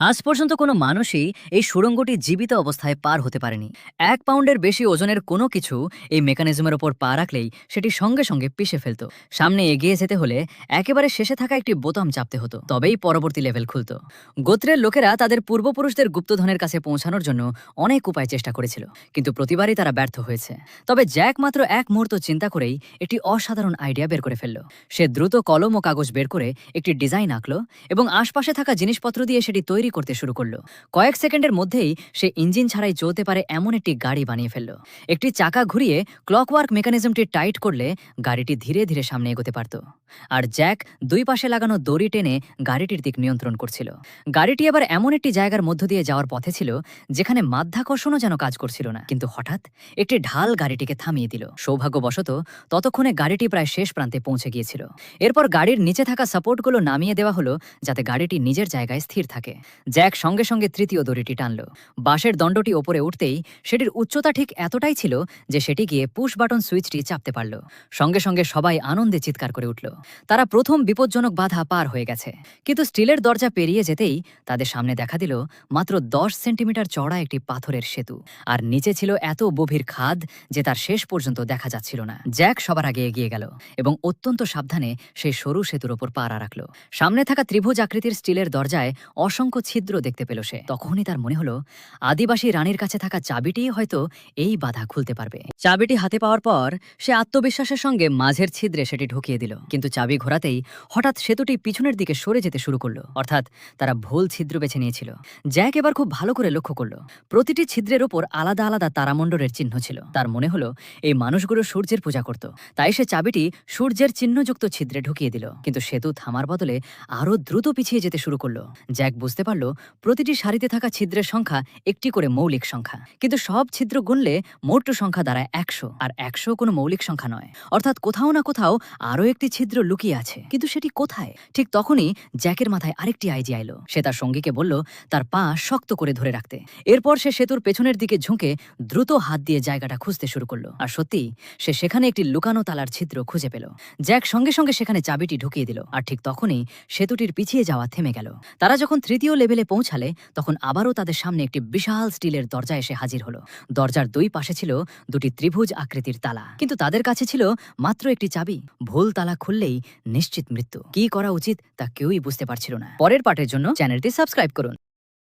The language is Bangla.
আজ পর্যন্ত কোনো মানুষই এই সুড়ঙ্গটি জীবিত অবস্থায় পার হতে পারেনি। ১ পাউন্ডের বেশি ওজনের কোনো কিছু এই মেকানিজমের ওপর পা রাখলেই সেটি সঙ্গে সঙ্গে পিষে ফেলত। সামনে এগিয়ে যেতে হলে একেবারে শেষে থাকা একটি বোতাম চাপতে হতো, তবেই পরবর্তী লেভেল খুলত। গোত্রের লোকেরা তাদের পূর্বপুরুষদের গুপ্তধনের কাছে পৌঁছানোর জন্য অনেক উপায় চেষ্টা করেছিল, কিন্তু প্রতিবারই তারা ব্যর্থ হয়েছে। তবে জ্যাক মাত্র এক মুহূর্ত চিন্তা করেই একটি অসাধারণ আইডিয়া বের করে ফেলল। সে দ্রুত কলম ও কাগজ বের করে একটি ডিজাইন আঁকল এবং আশপাশে থাকা জিনিসপত্র দিয়ে সেটি তৈরি করতে শুরু করলো। কয়েক সেকেন্ডের মধ্যেই সে ইঞ্জিন ছাড়াই চলতে পারে এমন একটি গাড়ি বানিয়ে ফেলল। একটি চাকা ঘুরিয়ে ক্লকওয়ার্ক মেকানিজমটি টাইট করলে গাড়িটি ধীরে ধীরে সামনে এগোতে পারত। আর জ্যাক দুই পাশে লাগানো দড়ি টেনে গাড়িটির দিক নিয়ন্ত্রণ করছিল। গাড়িটি এবার এমন একটি জায়গার মধ্য দিয়ে যাওয়ার পথে ছিল যেখানে মাধ্যাকর্ষণও যেন কাজ করছিল না, কিন্তু হঠাৎ একটি ঢাল গাড়িটিকে থামিয়ে দিল। সৌভাগ্যবশত ততক্ষণে গাড়িটি প্রায় শেষ প্রান্তে পৌঁছে গিয়েছিল। এরপর গাড়ির নিচে থাকা সাপোর্টগুলো নামিয়ে দেওয়া হলো যাতে গাড়িটি নিজের জায়গায় স্থির থাকে। জ্যাক সঙ্গে সঙ্গে তৃতীয় দড়িটি টানল। বাঁশের দণ্ডটি ওপরে উঠতেই সেটির উচ্চতা ঠিক এতটাই ছিল যে সেটি গিয়ে পুশ বাটন সুইচটি চাপতে পারল। সঙ্গে সঙ্গে সবাই আনন্দে চিৎকার করে উঠল। তারা প্রথম বিপজ্জনক বাধা পার হয়ে গেছে। কিন্তু স্টিলের দরজা পেরিয়ে যেতেই তাদের সামনে দেখা দিল মাত্র ১০ সেন্টিমিটার চড়া একটি পাথরের সেতু, আর নিচে ছিল এত গভীর খাদ যে তার শেষ পর্যন্ত দেখা যাচ্ছিল না। জ্যাক সবার আগে এগিয়ে গেল এবং অত্যন্ত সাবধানে সেই সরু সেতুর ওপর পা রাখল। সামনে থাকা ত্রিভুজ আকৃতির স্টিলের দরজায় অসংখ্য ছিদ্র দেখতে পেল সে। তখনই তার মনে হলো আদিবাসী রানীর কাছে থাকা চাবিটি হয়তো এই বাধা খুলতে পারবে। চাবিটি হাতে পাওয়ার পর সে আত্মবিশ্বাসের সঙ্গে মাঝের ছিদ্রে সেটি ঢুকিয়ে দিল, কিন্তু চাবি ঘোরাতেই হঠাৎ সেতুটি পিছনের দিকে সরে যেতে শুরু করলো। অর্থাৎ তারা ভুল ছিদ্র বেছে নিয়েছিল। জ্যাক এবার খুব ভালো করে লক্ষ্য করলো প্রতিটি ছিদ্রের ওপর আলাদা আলাদা তারামণ্ডলের চিহ্ন ছিল। তার মনে হলো এই মানুষগুলো সূর্যের পূজা করত, তাই সে চাবিটি সূর্যের চিহ্নযুক্ত ছিদ্রে ঢুকিয়ে দিল। কিন্তু সেতু থামার বদলে আরো দ্রুত পিছিয়ে যেতে শুরু করলো। জ্যাক বুঝতে পারল প্রতিটি সারিতে থাকা ছিদ্রের সংখ্যা একটি করে মৌলিক সংখ্যা, কিন্তু সব ছিদ্র গুনলে মোট সংখ্যা দাঁড়ায় ১০০, আর ১০০ কোনো মৌলিক সংখ্যা নয়। অর্থাৎ কোথাও না কোথাও আরও একটি ছিদ্র লুকিয়ে আছে, কিন্তু সেটি কোথায়? ঠিক তখনই জ্যাকের মাথায় আরেকটি আইডিয়া এলো। সে তার সঙ্গীকে বলল তার পা শক্ত করে ধরে রাখতে। এরপর সে সেতুর পেছনের দিকে ঝুঁকে দ্রুত হাত দিয়ে জায়গাটা খুঁজতে শুরু করলো। আর সত্যি সে সেখানে একটি লুকানো তালার ছিদ্র খুঁজে পেল। জ্যাক সঙ্গে সঙ্গে সেখানে চাবিটি ঢুকিয়ে দিল, আর ঠিক তখনই সেতুটির পিছিয়ে যাওয়া থেমে গেল। তারা যখন তৃতীয় লেভেলে পৌঁছালে তখন আবারও তাদের সামনে একটি বিশাল স্টিলের দরজা এসে হাজির হলো। দরজার দুই পাশে ছিল দুটি ত্রিভুজ আকৃতির তালা, কিন্তু তাদের কাছে ছিল মাত্র একটি চাবি। ভুল তালা খুললেই নিশ্চিত মৃত্যু। কি করা উচিত তা কেউই বুঝতে পারছিল না। পরের পার্টের জন্য চ্যানেলটি সাবস্ক্রাইব করুন।